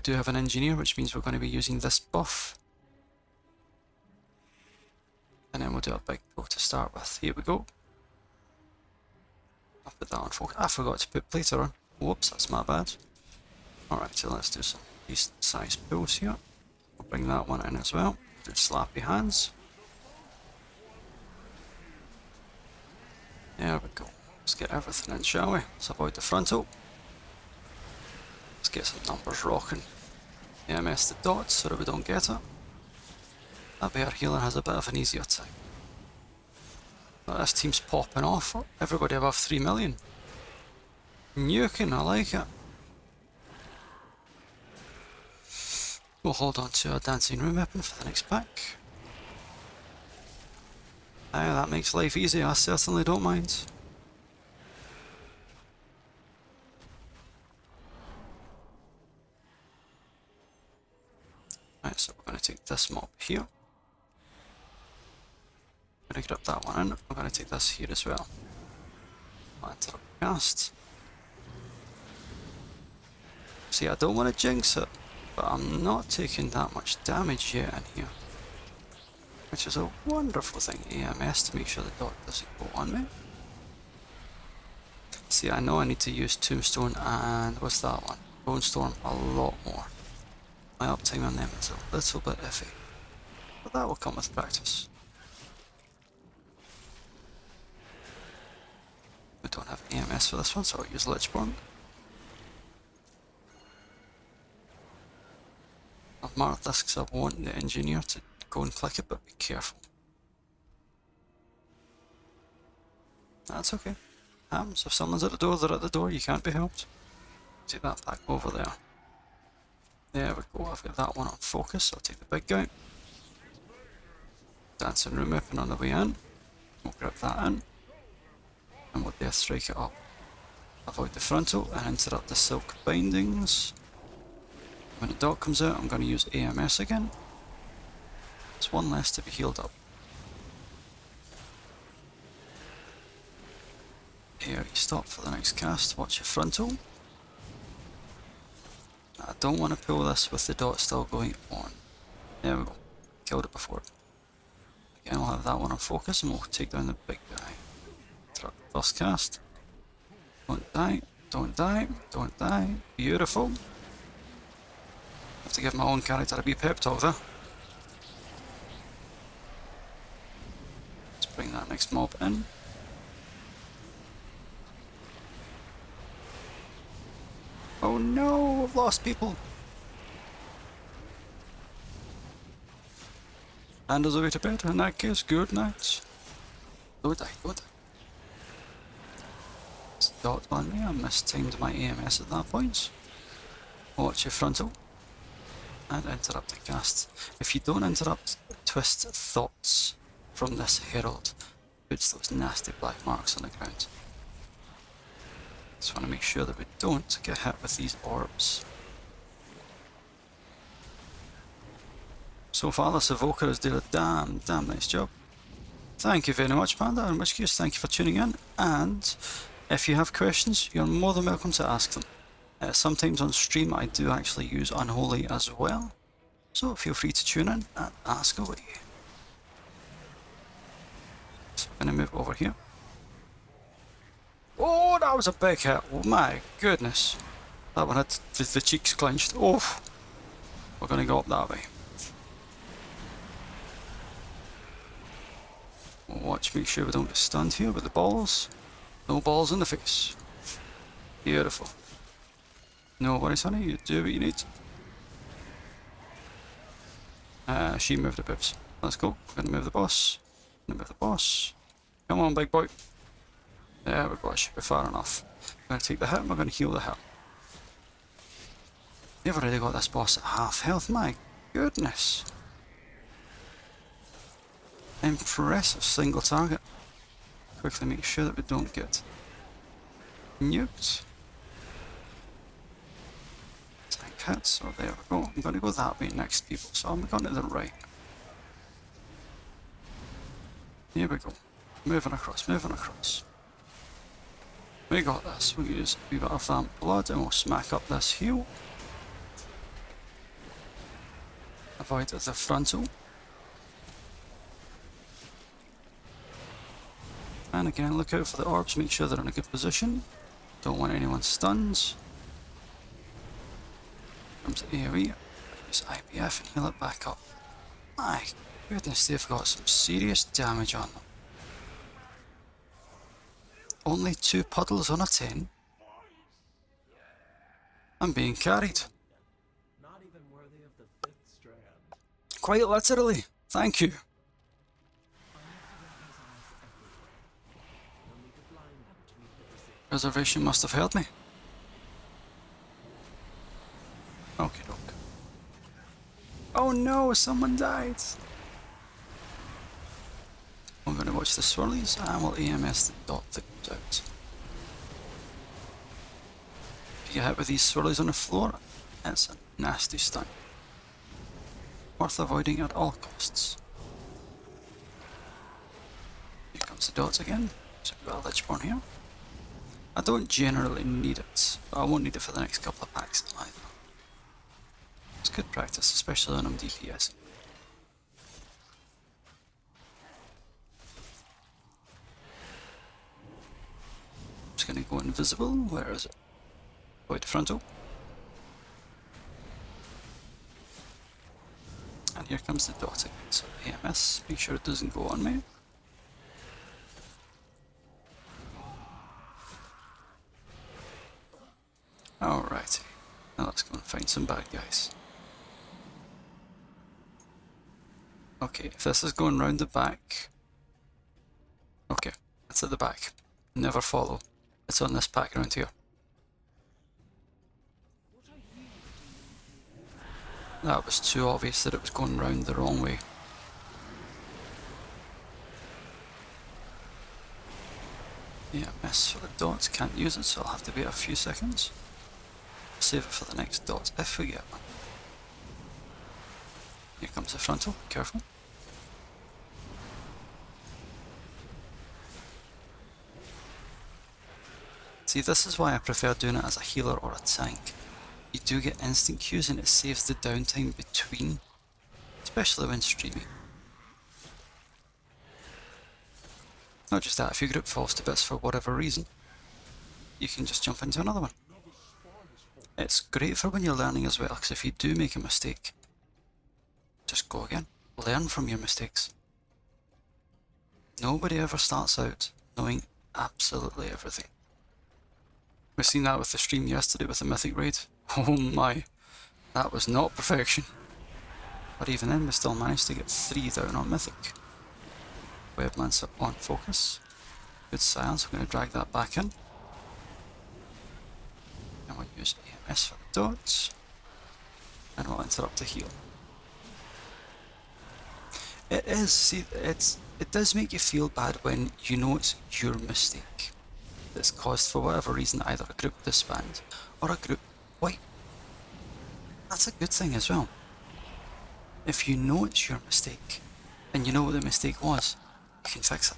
do have an engineer, which means we're going to be using this buff. And then we'll do a big pull to start with. Here we go. I'll put that on focus. I forgot to put plater on. Whoops, that's my bad. Alright, so let's do some decent size pulls here. We'll bring that one in as well. Do slappy hands. There we go. Let's get everything in, shall we? Let's avoid the frontal. Let's get some numbers rocking. EMS the dots so that we don't get it. That way our healer has a bit of an easier time. But this team's popping off. Everybody above 3 million. Nuking, I like it. We'll hold on to our dancing room weapon for the next pack. That makes life easy, I certainly don't mind. Right, so we're going to take this mob here. I'm going to grab that one in. I'm going to take this here as well. I'll enter cast. See, I don't want to jinx it, but I'm not taking that much damage yet in here. Which is a wonderful thing, EMS, to make sure the dot doesn't go on me. See, I know I need to use Tombstone and what's that one? Bone Storm a lot more. My uptime on them is a little bit iffy, but that will come with practice. We don't have EMS for this one, so I'll use Lichborn. I've marked this because I want the engineer to go and click it, but be careful. That's okay. Happens. If someone's at the door, they're at the door, you can't be helped. Take that back over there. There we go, I've got that one on focus, I'll take the big guy. Dancing room weapon on the way in. We'll grab that in. And we'll death strike it up. Avoid the frontal and interrupt the silk bindings. When the dot comes out, I'm going to use AMS again. There's one less to be healed up. Here, you stop for the next cast, watch your frontal. I don't want to pull this with the dot still going on. There we go. Killed it before. Again, we'll have that one on focus and we'll take down the big guy. First cast. Don't die, don't die, don't die. Beautiful. Have to give my own character a wee pep talk there. Let's bring that next mob in. Oh no, I've lost people. And us away to bed. In that case, good night. Don't die, don't die. It's dot on me, I mistimed my AMS at that point. Watch your frontal. And interrupt the cast. If you don't interrupt twist thoughts from this herald, puts those nasty black marks on the ground. Just want to make sure that we don't get hit with these orbs. So far this evoker is doing a damn nice job. Thank you very much, Panda, in which case thank you for tuning in, and if you have questions you're more than welcome to ask them. Sometimes on stream I do actually use Unholy as well, so feel free to tune in and ask away. So I'm going to move over here. Oh, that was a big hit. Oh my goodness. That one had the cheeks clenched. Oh, we're going to go up that way. We'll watch, make sure we don't get stunned here with the balls. No balls in the face. Beautiful. No worries, honey. You do what you need. She moved the boobs. Let's go. We're going to move the boss. Move the boss. Come on, big boy. There we go, I should be far enough. We're going to take the hit and we're going to heal the hit. They've already got this boss at half health, my goodness. Impressive single target. Quickly make sure that we don't get nuked. Tank hits, so there we go. I'm going to go that way next, people, so I'm going to the right. Here we go. Moving across, moving across. We got this. We'll use a wee bit of that blood and we'll smack up this heal. avoid the frontal. And again, look out for the orbs, make sure they're in a good position. Don't want anyone stunned. Comes AoE, use IPF and heal it back up. My goodness, they've got some serious damage on them. Only 2 puddles on a 10. I'm being carried. Not even worthy of the 5th strand. Quite literally. Thank you. Reservation must have heard me. Okay, doke. Oh no, someone died. I'm going to watch the swirlies and we'll AMS the dot that comes out. If you get hit with these swirlies on the floor, it's a nasty stun. Worth avoiding at all costs. Here comes the dots again. So we've got a Lichborn here. I don't generally need it, but I won't need it for the next couple of packs either. It's good practice, especially when I'm DPS. Just gonna go invisible. Where is it? Avoid the frontal. And here comes the dot again. So AMS, make sure it doesn't go on me. Alrighty, now let's go and find some bad guys. Okay, if this is going round the back... Okay, it's at the back. Never follow. It's on this pack around here. That was too obvious that it was going round the wrong way. Yeah, miss for the dots, can't use it, so I'll have to wait a few seconds. Save it for the next dot if we get one. Here comes the frontal, careful. See, this is why I prefer doing it as a healer or a tank. You do get instant Qs and it saves the downtime between, especially when streaming. Not just that, if your group falls to bits for whatever reason, you can just jump into another one. It's great for when you're learning as well, because if you do make a mistake, just go again. Learn from your mistakes. Nobody ever starts out knowing absolutely everything. We've seen that with the stream yesterday with the Mythic Raid. Oh my, that was not perfection. But even then we still managed to get 3 down on Mythic. Weblancer on focus. Good silence, we're going to drag that back in. And we'll use AMS for the dots. And we'll interrupt the heal. It is, see, it does make you feel bad when you know it's your mistake that's caused for whatever reason either a group disband or a group wipe. That's a good thing as well. If you know it's your mistake and you know what the mistake was, you can fix it.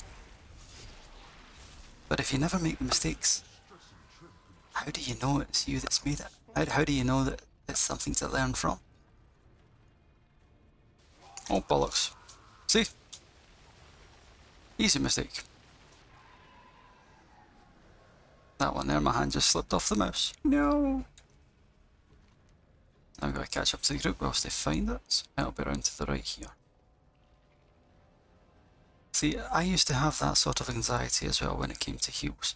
But if you never make the mistakes, how do you know it's you that's made it? How do you know that it's something to learn from? Oh bollocks. See? Easy mistake. That one there, my hand just slipped off the mouse. No! I've got to catch up to the group whilst they find it. It'll be around to the right here. See, I used to have that sort of anxiety as well when it came to heals.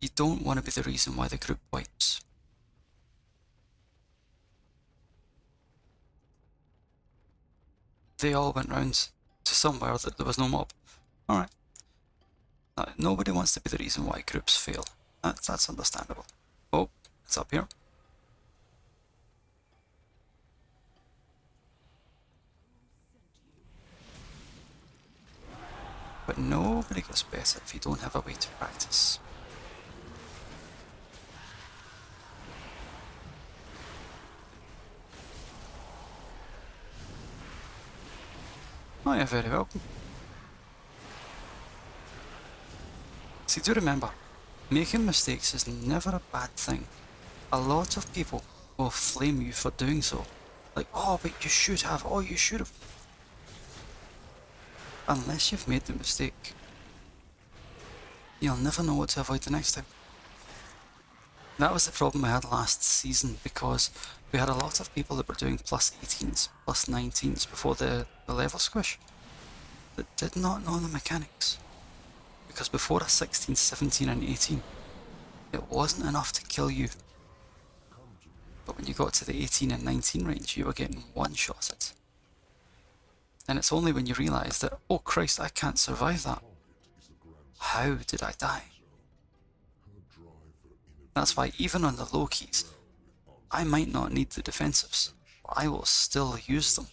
You don't want to be the reason why the group wipes. They all went round to somewhere that there was no mob. Alright. Nobody wants to be the reason why groups fail. That's understandable. Oh, it's up here. But nobody gets better if you don't have a way to practice. Oh, you're very welcome. See, do remember, making mistakes is never a bad thing. A lot of people will flame you for doing so, Like, oh, but you should have, oh, you should have. Unless you've made the mistake, you'll never know what to avoid the next time. That was the problem I had last season, because we had a lot of people that were doing plus 18s, plus 19s before the level squish that did not know the mechanics. Because before a 16, 17 and 18, it wasn't enough to kill you. But when you got to the 18 and 19 range, you were getting one-shotted. And it's only when you realise that, oh Christ, I can't survive that. How did I die? That's why even on the low keys, I might not need the defensives, but I will still use them,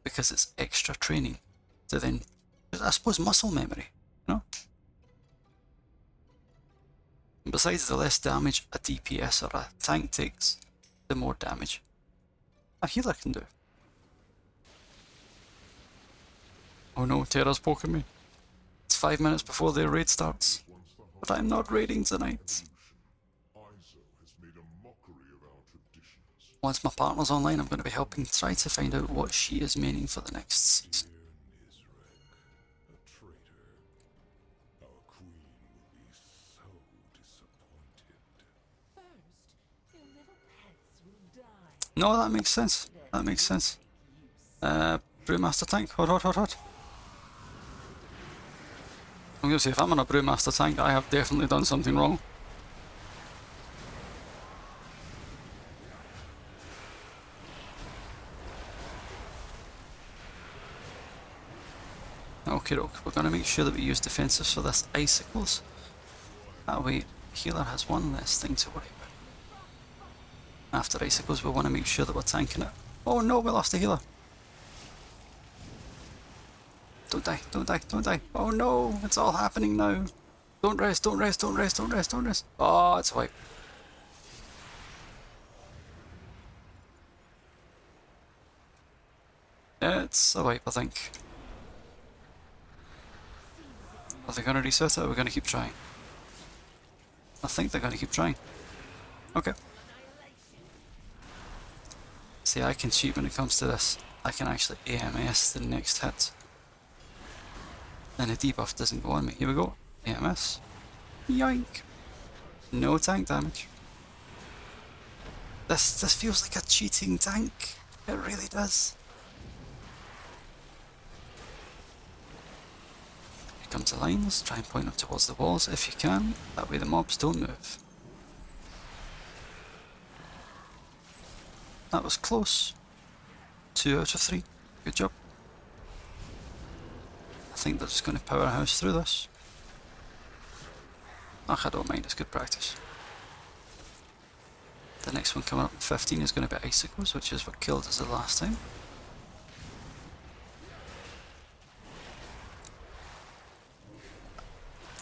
because it's extra training to then, I suppose, muscle memory, you know? And besides, the less damage a DPS or a tank takes, the more damage a healer can do. Oh no, Terra's poking me. It's 5 minutes before their raid starts, but I'm not raiding tonight. Once my partner's online, I'm going to be helping try to find out what she is maining for the next season. No, that makes sense. That makes sense. Brewmaster tank. Hot, hot, hot, hot. I'm going to say, if I'm on a Brewmaster tank, I have definitely done something wrong. Okay, we're going to make sure that we use defensives for this icicles. That way, healer has one less thing to worry about. After icicles, we want to make sure that we're tanking it. Oh no, we lost a healer. Don't die, don't die, don't die. Oh no, it's all happening now. Don't rest, don't rest, don't rest, don't rest, don't rest. Oh, it's a wipe. It's a wipe, I think. Are they going to reset it, or are we going to keep trying? I think they're going to keep trying. Okay. See, I can cheat when it comes to this. I can actually AMS the next hit. Then the debuff doesn't go on me. Here we go. AMS. Yoink. No tank damage. This feels like a cheating tank. It really does. Here comes the lines. Try and point them towards the walls if you can. That way the mobs don't move. That was close. 2 out of 3. Good job. I think they're just going to powerhouse through this. Ugh, I don't mind, it's good practice. The next one coming up in 15 is going to be Icicles, which is what killed us the last time.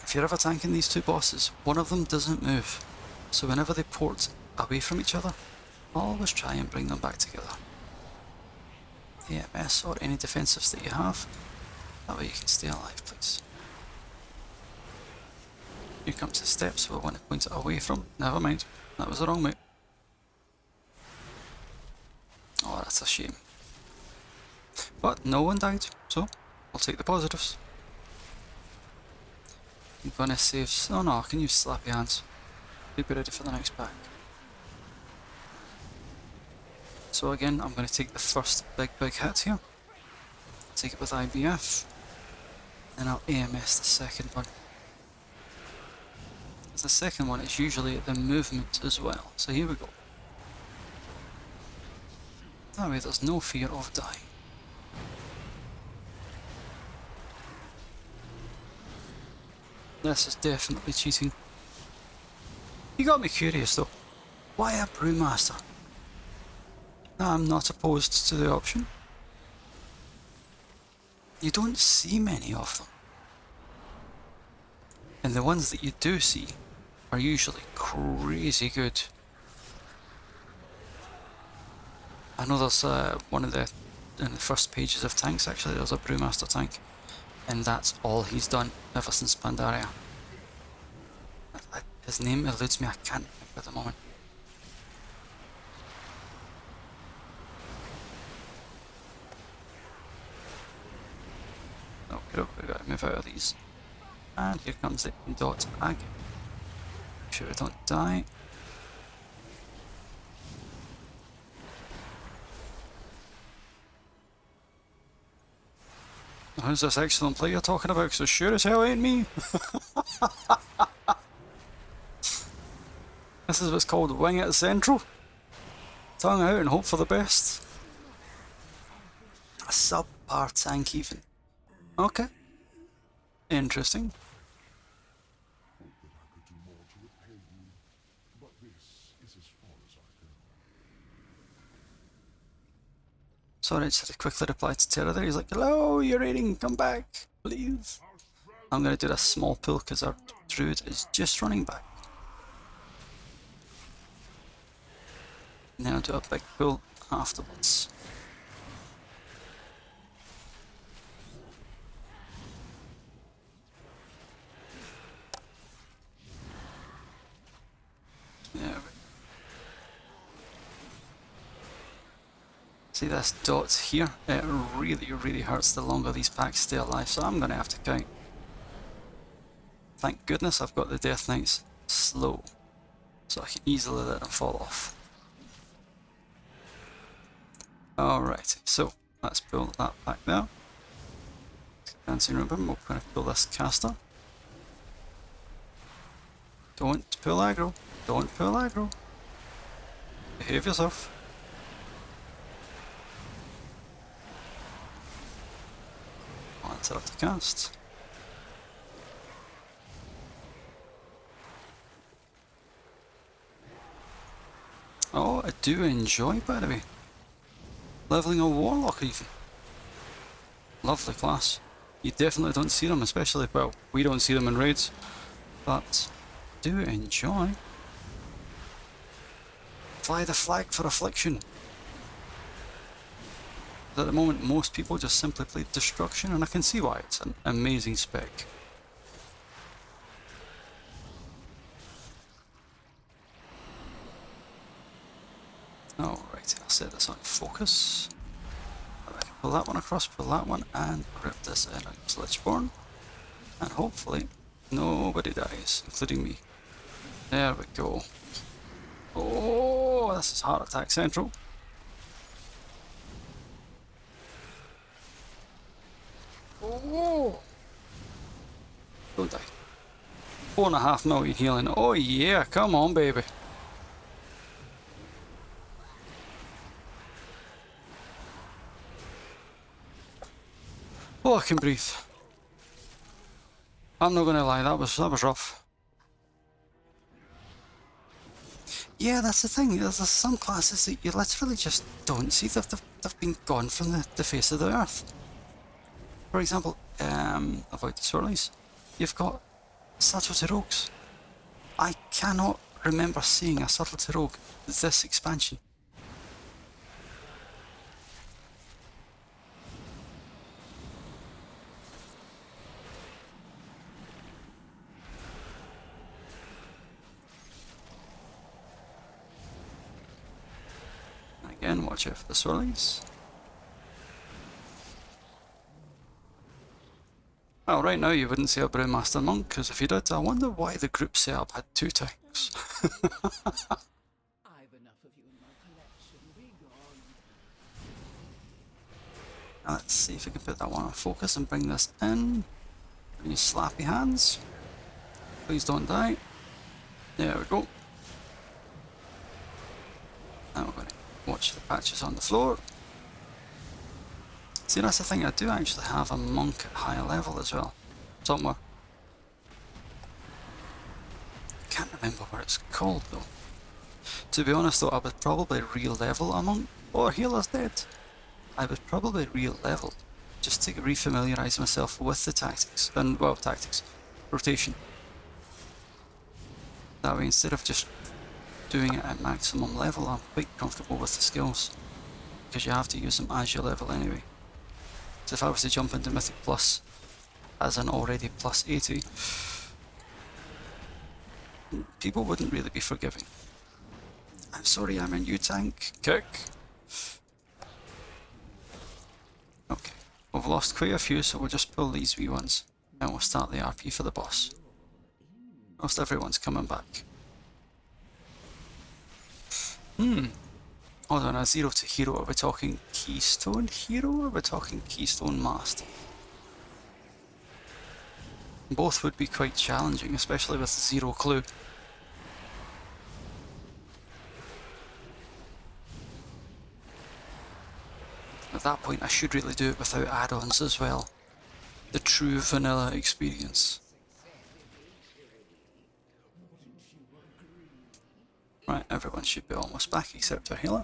If you're ever tanking these two bosses, one of them doesn't move. So whenever they port away from each other, always try and bring them back together. AMS or any defensives that you have, that way you can stay alive, please. Here comes the steps, we want to point it away from. Never mind, that was the wrong move. Oh, that's a shame. But no one died, so we'll take the positives. I'm gonna save. Oh no, I can use slappy hands. Be ready for the next pack. So again, I'm going to take the first big hit here. Take it with IBF. Then I'll AMS the second one. As the second one is usually the movement as well. So here we go. That way there's no fear of dying. This is definitely cheating. You got me curious though. Why a Brewmaster? I'm not opposed to the option. You don't see many of them. And the ones that you do see are usually crazy good. I know there's one of the, in the first pages of tanks actually, there's a Brewmaster tank. And that's all he's done ever since Pandaria. His name eludes me, I can't think at the moment. we gotta move out of these. And here comes the dot again. Make sure we don't die. Who's this excellent play you're talking about? So sure as hell ain't me. This is what's called wing it central. Tongue out and hope for the best. A subpar tank even. Okay. Interesting. Sorry, just had to quickly reply to Terra there. He's like, hello, you're raiding, come back, please. I'm going to do a small pull because our druid is just running back. Now do a big pull afterwards. There we go. See this dot here? It really hurts the longer these packs stay alive, so I'm going to have to count. Thank goodness I've got the Death Knights slow, so I can easily let them fall off. Alright, so let's pull that back there. Dancing Ribbon, we're going to pull this caster. Don't pull aggro, don't pull aggro. Behave yourself. I'll interrupt the cast. Oh, I do enjoy, by the way. Leveling a Warlock even. Lovely class. You definitely don't see them, especially, well, we don't see them in raids, but do enjoy. Fly the flag for Affliction. At the moment, most people just simply play Destruction, and I can see why. It's an amazing spec. Alright, I'll set this on focus. I can pull that one across, pull that one, and rip this in on Lichborn. And hopefully, nobody dies, including me. There we go. Oh, this is Heart Attack Central. Oh! Don't die. 4.5 million healing. Oh yeah, come on, baby. Oh, I can breathe. I'm not gonna lie, that was rough. Yeah, that's the thing. There's some classes that you literally just don't see. They've been gone from the face of the earth. For example, avoid the swirlies. You've got Subtlety Rogues. I cannot remember seeing a Subtlety Rogue this expansion. Again, watch out for the swirlies. Well, right now you wouldn't see a Brewmaster Monk, because if you did, I wonder why the group setup had 2 tanks. I've enough of you in my collection. Be gone. Now let's see if we can put that one on focus and bring this in. Any slappy hands. Please don't die. There we go. Now we're going to watch the patches on the floor. See, that's the thing, I do actually have a monk at high level as well. Somewhere. I can't remember what it's called though. To be honest though, I would probably re-level a monk, or Healer's Dead. I would probably re-level, just to refamiliarise myself with the tactics, and well, tactics, rotation. That way, instead of just doing it at maximum level, I'm quite comfortable with the skills, because you have to use them as you level anyway. So if I was to jump into Mythic Plus as an already plus 80, people wouldn't really be forgiving. I'm sorry, I'm a new tank. Kick. Okay, We've lost quite a few, so we'll just pull these wee ones. And we'll start the RP for the boss. Most everyone's coming back. Hold on, a 0 to hero, are we talking Keystone Hero or are we talking Keystone Master? Both would be quite challenging, especially with zero clue. At that point I should really do it without add-ons as well. The true vanilla experience. Right, everyone should be almost back except our healer.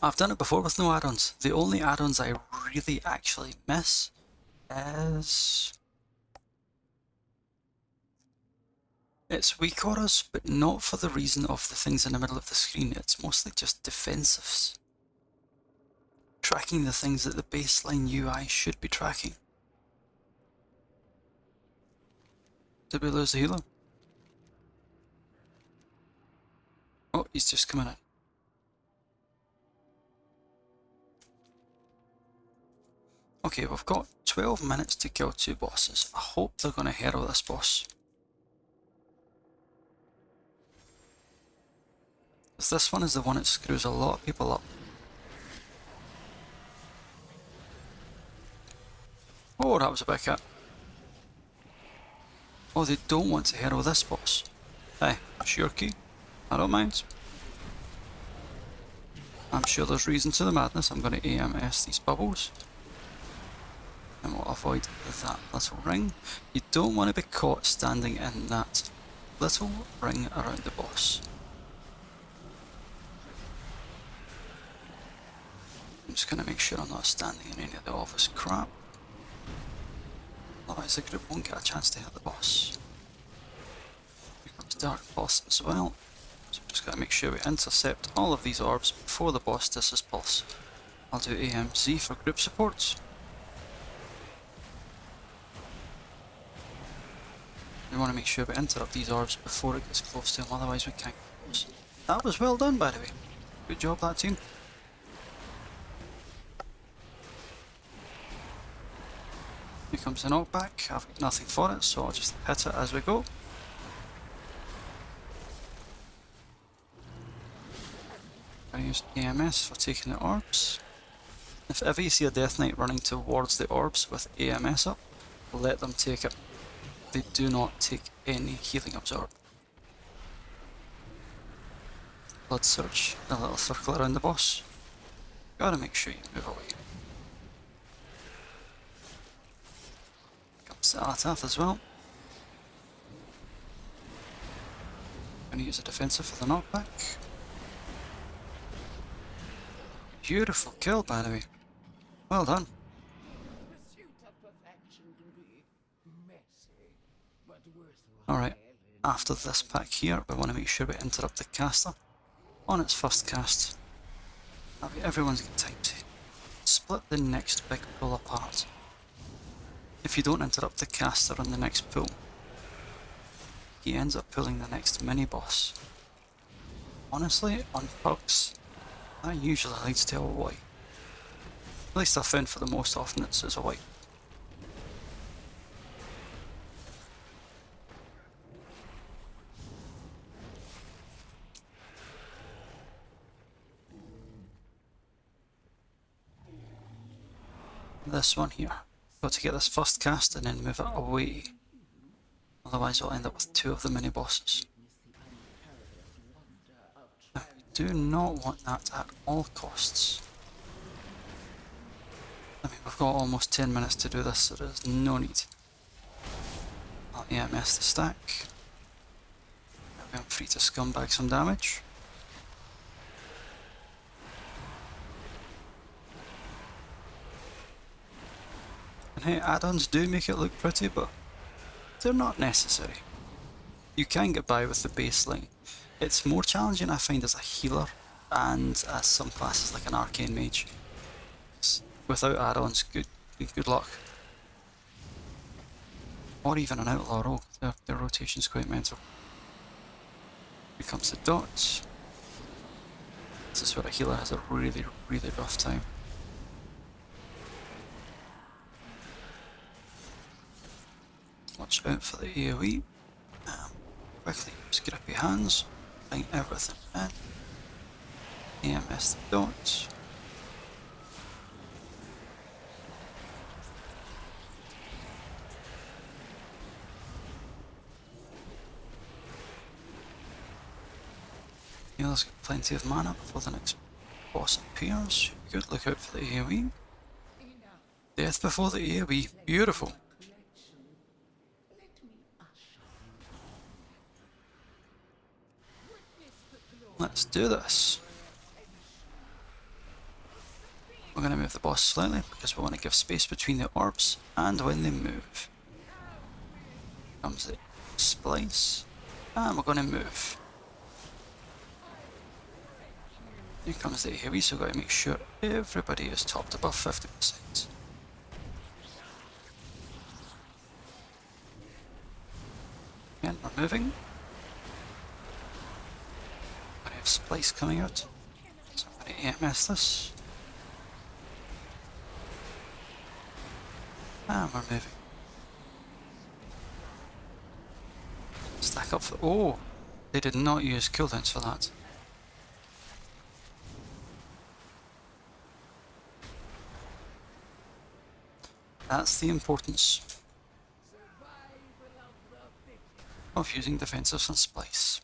I've done it before with no add-ons. The only add-ons I really actually miss is... it's weak auras, but not for the reason of the things in the middle of the screen. It's mostly just defensives. Tracking the things that the baseline UI should be tracking. Did we lose the healer? Oh, he's just coming in. Okay, we've got 12 minutes to kill 2 bosses. I hope they're going to hero this boss. Because this one is the one that screws a lot of people up. Oh, that was a big hit. Oh, they don't want to hero this boss. Hey, sure key. I don't mind. I'm sure there's reason to the madness. I'm going to AMS these bubbles. And we'll avoid that little ring. You don't want to be caught standing in that little ring around the boss. I'm just going to make sure I'm not standing in any of the obvious crap. Otherwise the group won't get a chance to hit the boss. Here comes Dark Pulse as well. So we've just got to make sure we intercept all of these orbs before the boss disses Pulse. I'll do AMZ for group supports. We want to make sure we interrupt these orbs before it gets close to them, otherwise we can't get close. That was well done, by the way. Good job, that team. Here comes the knockback. I've got nothing for it, so I'll just hit it as we go. I use AMS for taking the orbs. If ever you see a Death Knight running towards the orbs with AMS up, let them take it. They do not take any healing absorb. Blood Surge, a little circle around the boss. Gotta make sure you move away. Comes Alatath as well. Gonna use a defensive for the knockback. Beautiful kill, by the way. Well done. Pursuit of perfection can be messy, but worthwhile. Alright, after this pack here, we want to make sure we interrupt the caster on its first cast. That way everyone's got time to split the next big pull apart. If you don't interrupt the caster on the next pull, he ends up pulling the next mini-boss. Honestly, on pugs, that usually leads to a wipe. At least I've found for the most often it's a wipe. This one here. Got to get this first cast and then move it away. Otherwise we'll end up with 2 of the mini bosses. Now, we do not want that at all costs. I mean, we've got almost 10 minutes to do this, so there's no need. I'll AMS the stack. Maybe I'm free to scumbag some damage. And hey, add-ons do make it look pretty, but they're not necessary. You can get by with the baseline. It's more challenging, I find, as a healer and as some classes like an arcane mage. Without add-ons, good luck. Or even an outlaw rogue, their rotation's quite mental. Here comes the dot. This is where a healer has a really, really rough time. Watch out for the AoE. Quickly use grippy hands. Bring everything in. EMS the dots. Healer's got plenty of mana before the next boss appears. Good, look out for the AoE. Death before the AoE. Beautiful. Let's do this. We're going to move the boss slightly because we want to give space between the orbs and when they move. Comes the splice. And we're going to move. Here comes the AoE, so we've got to make sure everybody is topped above 50%. And we're moving. We're going to have splice coming out. So I'm going to EMS this. And we're moving. Stack up for... Oh! They did not use cooldowns for that. That's the importance of using defensives and splice.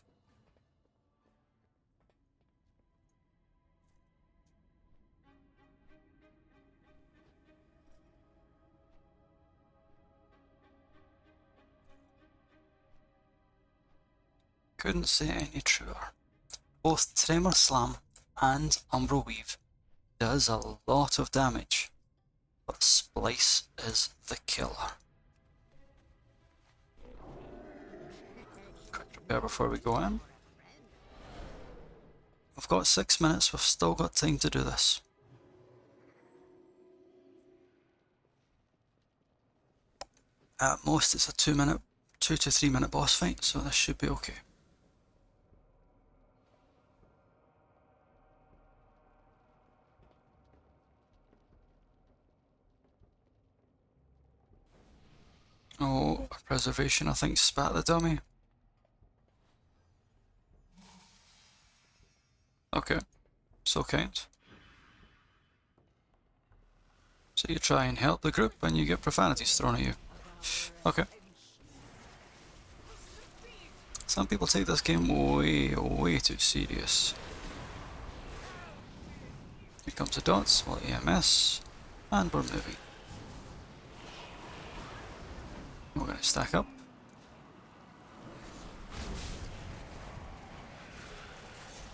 Couldn't say any truer. Both Tremor Slam and Umbral Weave does a lot of damage, but Splice is the killer. Quick repair before we go in. We've got 6 minutes, we've still got time to do this. At most it's a 2 to 3 minute boss fight, so this should be okay. Oh, a preservation I think spat the dummy. Okay, so kind. So you try and help the group and you get profanities thrown at you. Okay. Some people take this game way too serious. Here comes the dots, well EMS, and we're moving. We're going to stack up.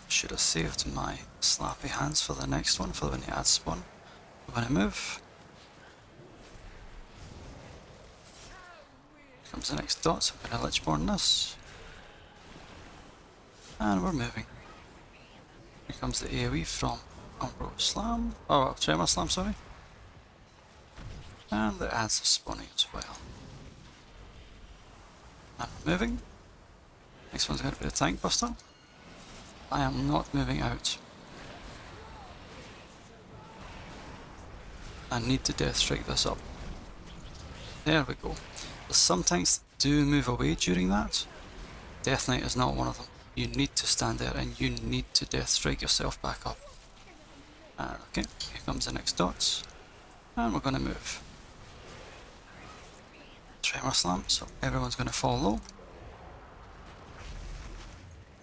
Should have saved my slappy hands for the next one, for when the ads spawn. We're going to move. Here comes the next dot, so I'm going to Lichborn this. And we're moving. Here comes the AoE from Umbral Slam. Oh, Tremor Slam, sorry. And the ads are spawning as well. And we're moving. Next one's going to be the Tank Buster. I am not moving out. I need to Death Strike this up. There we go. But some tanks do move away during that. Death Knight is not one of them. You need to stand there and you need to Death Strike yourself back up. Okay, here comes the next dots. And we're going to move. Tremor Slam, so everyone's going to fall low.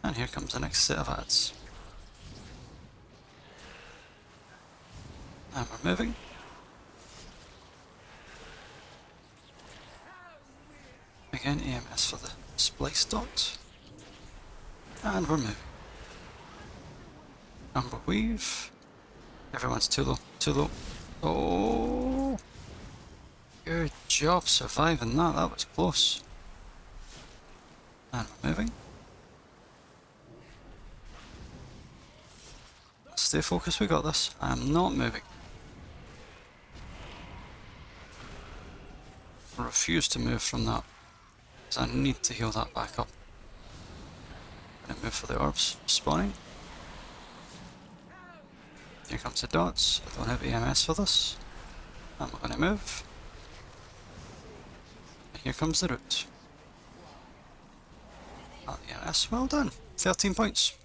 And here comes the next set of ads. And we're moving. Again, EMS for the splice dot. And we're moving. Umbral Weave. Everyone's too low, too low. Oh! Good job surviving that, that was close. And we're moving. Stay focused, we got this. I am not moving. I refuse to move from that, because I need to heal that back up. I'm going to move for the orbs spawning. Here comes the dots. I don't have EMS for this. I'm going to move. And here comes the route. Ah, the EMS, well done. 13 points.